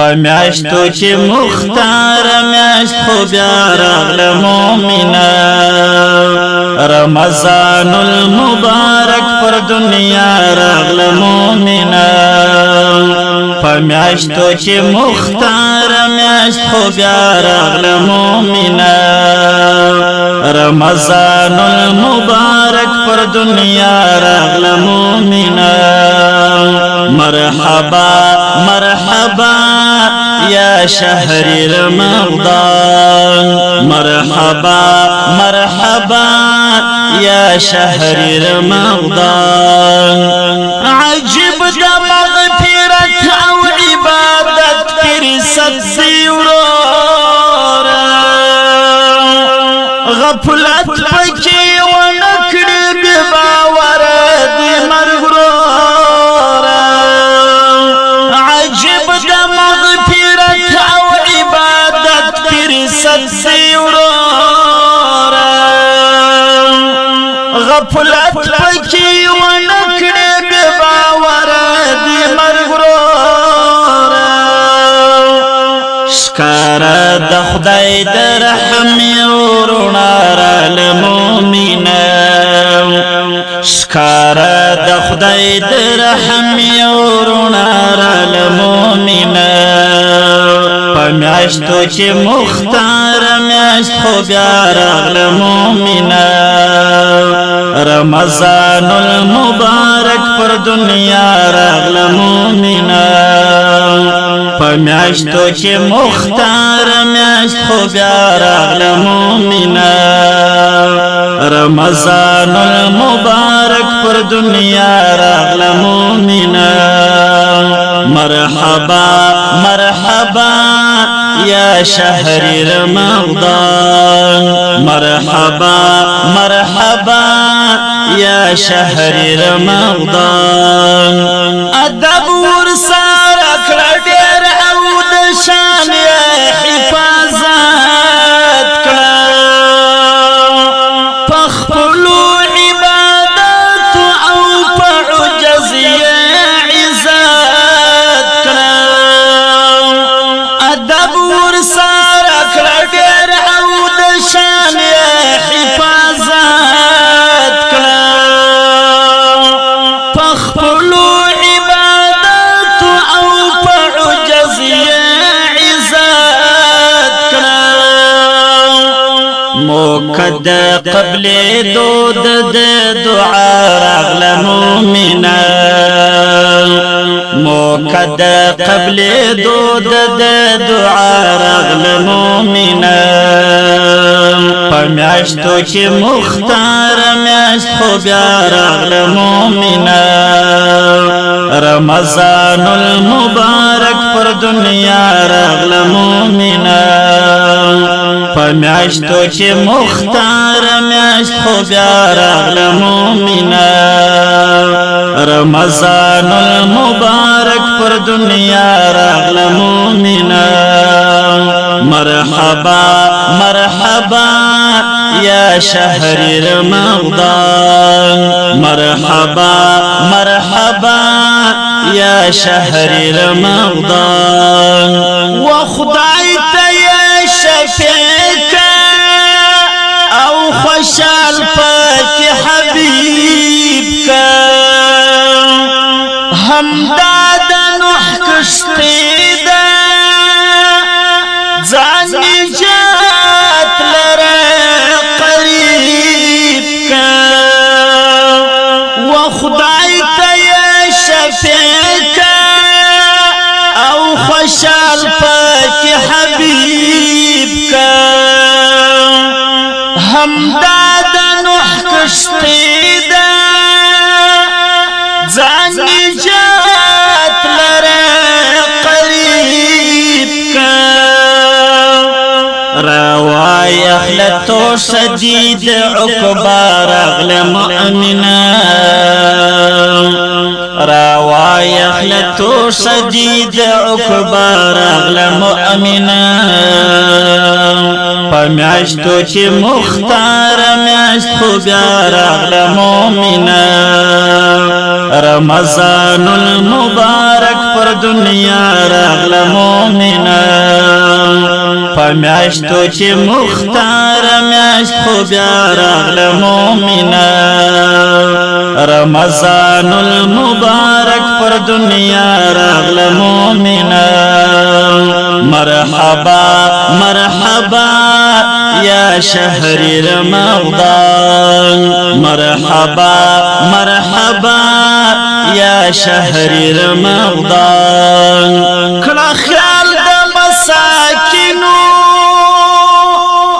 میاشتو چې مختار میاشت خو بیا راغله مومنه رمضان المبارک پر دنیا راغله مومنه په میاشتو چې مختار میاشت خو بیا راغله مومنه رمضان المبارک پر دنیا راغله مومنه مرحبا مرحبا يا شهر رمضان مرحبا مرحبا يا شهر رمضان عجب دا مغفرت او عبادت فرصت زیورورا غفلت پکی ونکڑی بباور دی مرغرورا عجب دا مغفرت او عبادت فرصت زیورورا غفلت پکی ونکڑی بباور دی مرغرورا شکارا د خدای د رحم ورنا را لمؤمنه شکارا د خدای د رحم ورنا را لمؤمنه پمیاشتو چې مختار میاشت خو بیا راغله مومنه رمضان المبارک پر دنیا راغله مومنه پمیاشتو چې مختار میاشت خو بیا راغله مومنه رمضان المبارک پر دنیا راغله مومنه مرحبا مرحبا يا شهر رمضان مرحبا مرحبا يا شهر رمضان ادب ورسار کړه ډېر او د شان حفاظت کړه پخپلو عبادت او په عجز عزت کړه ادب ورسار کړه ډېر او د شان حفاظت کړه پخپلو عبادت او په عجز عزت کړه موکد قبل دود د دعا راغله مومنه موکد قبل دود د دعا راغله مومنه پمیاشتو چې مختار میاشت خو بیا راغله مومنه رمضان المبارک پر دنیا راغله مومنه پمیاشتو چې مختار میاشت خو بیا راغله مومنه رمضان المبارک پر دنیا راغله مومنه مرحبا مرحبا يا شهر رمضان مرحبا مرحبا يا شهر رمضان وخدای ته شفیع او خوشال پاک حبیب کا همداد نوح کشتی دا زان نجات لرا قریب کا وخدای تیا شفیع او خوشال پاک حبیب کا همداد نوح کشتی دا زان نجات لرا قریب کا رواي اخلتو شديد عقبا راغله مؤمنه رواي اخلتو شديد عقبا راغله مؤمنه پمیاشتو چی مختار میاشت خو بیا راغله مومنه رمضان المبارک پر دنیا راغله مومنه پمیاشتو چی مختار میاشت خو بیا راغله مومنه رمضان المبارک پر دنیا راغله مومنه مرحبا مرحبا یا شهر رمضان مرحبا مرحبا یا شهر رمضان کلا خیال د مساکینو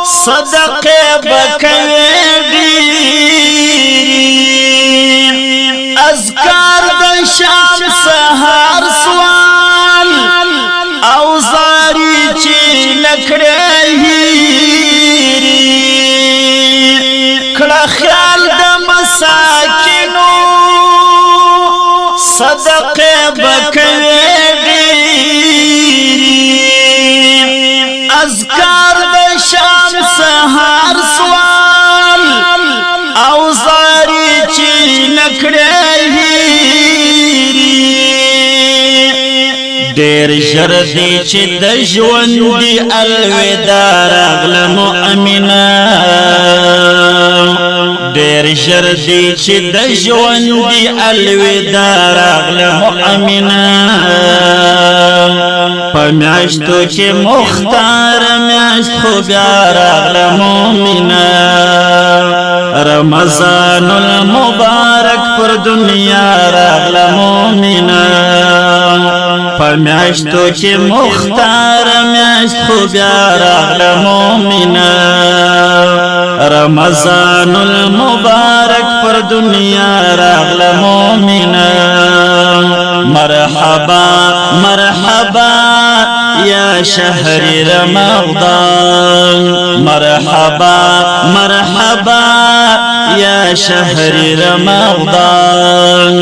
صدقه بکوي اذکار د شام سحر سوال او زاری چی نکړی کړه خیال د مساکینو صدقه بکوي اذکار د شام سحر سوال او زاری چی نکړی ډېر ژر دی چې د ژوند دی الوداع راغله مؤمنه ډېر ژر دی چې د ژوند دی الوداع راغله مؤمنه په میاشتو چې مختار میاشت خو بیا راغله مؤمنه رمضان المبارک پر دنیا راغله مؤمنه پمیاشتو چی مختار میاشت خو بیا راغله مومنه رمضان المبارک پر دنیا راغله مومنه مرحبا مرحبا یا شهر رمضان مرحبا مرحبا یا شهر رمضان